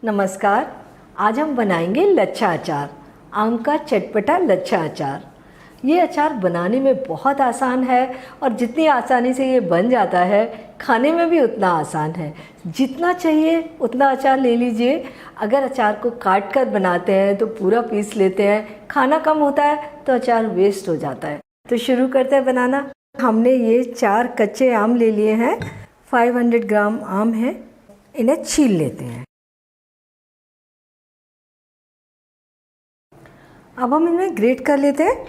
नमस्कार। आज हम बनाएंगे लच्छा अचार, आम का चटपटा लच्छा अचार। ये अचार बनाने में बहुत आसान है और जितनी आसानी से ये बन जाता है खाने में भी उतना आसान है। जितना चाहिए उतना अचार ले लीजिए। अगर अचार को काट कर बनाते हैं तो पूरा पीस लेते हैं, खाना कम होता है तो अचार वेस्ट हो जाता है। तो शुरू करते हैं बनाना। हमने ये 4 कच्चे आम ले लिए हैं। 500 ग्राम आम है, इन्हें छील लेते हैं। अब हम इन्हें ग्रेट कर लेते हैं।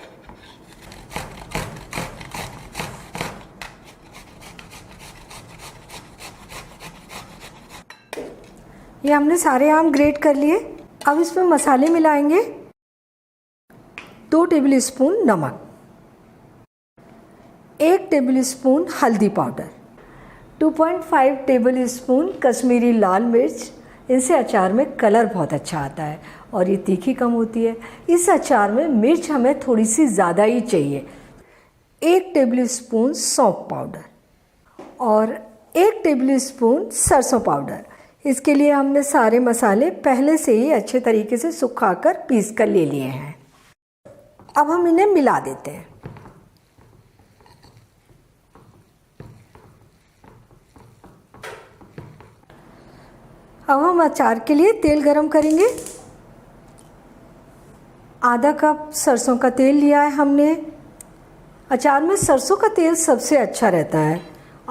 ये हमने सारे आम ग्रेट कर लिए। अब इसमें मसाले मिलाएंगे। 2 टेबलस्पून नमक, 1 टेबलस्पून हल्दी पाउडर, 2.5 टेबलस्पून कश्मीरी लाल मिर्च। इनसे अचार में कलर बहुत अच्छा आता है और ये तीखी कम होती है। इस अचार में मिर्च हमें थोड़ी सी ज़्यादा ही चाहिए। 1 टेबलस्पून सौंफ पाउडर और 1 टेबलस्पून सरसों पाउडर। इसके लिए हमने सारे मसाले पहले से ही अच्छे तरीके से सुखाकर पीस कर ले लिए हैं। अब हम इन्हें मिला देते हैं। अब हम अचार के लिए तेल गरम करेंगे। आधा कप सरसों का तेल लिया है हमने। अचार में सरसों का तेल सबसे अच्छा रहता है।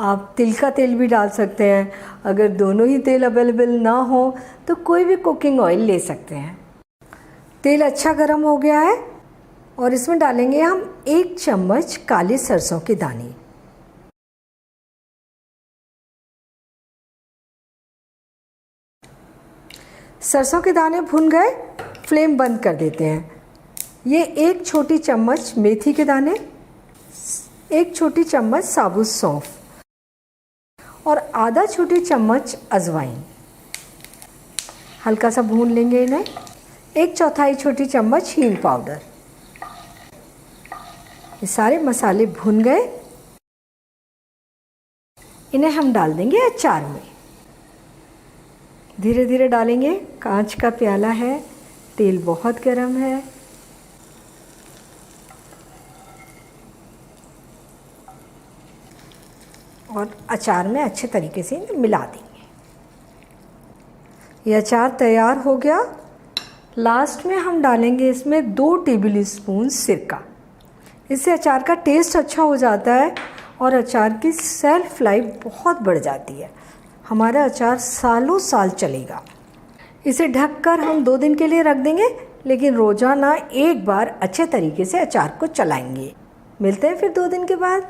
आप तिल का तेल भी डाल सकते हैं। अगर दोनों ही तेल अवेलेबल ना हो तो कोई भी कुकिंग ऑयल ले सकते हैं। तेल अच्छा गरम हो गया है और इसमें डालेंगे हम 1 चम्मच काले सरसों के दाने। सरसों के दाने भुन गए, फ्लेम बंद कर देते हैं। ये 1 छोटी चम्मच मेथी के दाने, 1 छोटी चम्मच साबुत सौंफ और आधा छोटी चम्मच अजवाइन। हल्का सा भून लेंगे इन्हें। 1/4 छोटी चम्मच हींग पाउडर। ये सारे मसाले भुन गए। इन्हें हम डाल देंगे अचार में। धीरे धीरे डालेंगे। कांच का प्याला है, तेल बहुत गर्म है। और अचार में अच्छे तरीके से मिला देंगे। ये अचार तैयार हो गया। लास्ट में हम डालेंगे इसमें 2 टेबलस्पून सिरका। इससे अचार का टेस्ट अच्छा हो जाता है और अचार की शेल्फ लाइफ बहुत बढ़ जाती है। हमारा अचार सालों साल चलेगा। इसे ढककर हम 2 दिन के लिए रख देंगे, लेकिन रोज़ाना एक बार अच्छे तरीके से अचार को चलाएंगे। मिलते हैं फिर 2 दिन के बाद।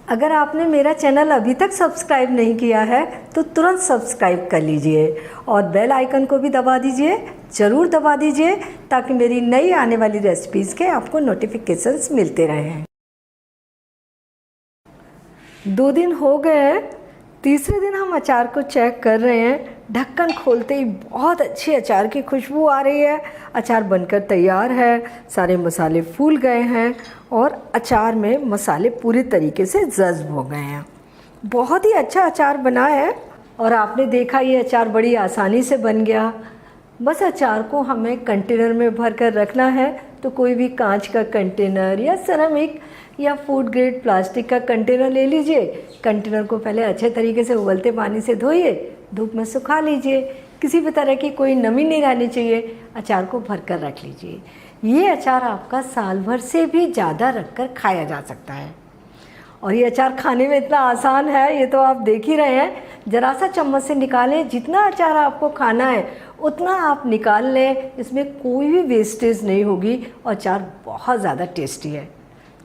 अगर आपने मेरा चैनल अभी तक सब्सक्राइब नहीं किया है तो तुरंत सब्सक्राइब कर लीजिए और बेल आइकन को भी दबा दीजिए। ज़रूर दबा दीजिए ताकि मेरी नई आने वाली रेसिपीज़ के आपको नोटिफिकेशंस मिलते रहें। 2 दिन हो गए हैं। तीसरे दिन हम अचार को चेक कर रहे हैं। ढक्कन खोलते ही बहुत अच्छी अचार की खुशबू आ रही है। अचार बनकर तैयार है। सारे मसाले फूल गए हैं और अचार में मसाले पूरी तरीके से जज्ब हो गए हैं। बहुत ही अच्छा अचार बना है और आपने देखा ये अचार बड़ी आसानी से बन गया। बस अचार को हमें कंटेनर में भर कर रखना है। तो कोई भी कांच का कंटेनर या सेरेमिक या फूड ग्रेड प्लास्टिक का कंटेनर ले लीजिए। कंटेनर को पहले अच्छे तरीके से उबलते पानी से धोइए, धूप में सुखा लीजिए। किसी भी तरह की कोई नमी नहीं रहनी चाहिए। अचार को भर कर रख लीजिए। ये अचार आपका साल भर से भी ज़्यादा रख कर खाया जा सकता है। और ये अचार खाने में इतना आसान है, ये तो आप देख ही रहे हैं। ज़रा सा चम्मच से निकालें, जितना अचार आपको खाना है उतना आप निकाल लें। इसमें कोई भी वेस्टेज नहीं होगी और अचार बहुत ज़्यादा टेस्टी है।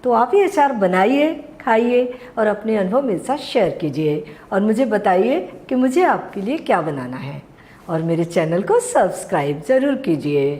तो आप ये अचार बनाइए, खाइए और अपने अनुभव मेरे साथ शेयर कीजिए और मुझे बताइए कि मुझे आपके लिए क्या बनाना है। और मेरे चैनल को सब्सक्राइब ज़रूर कीजिए।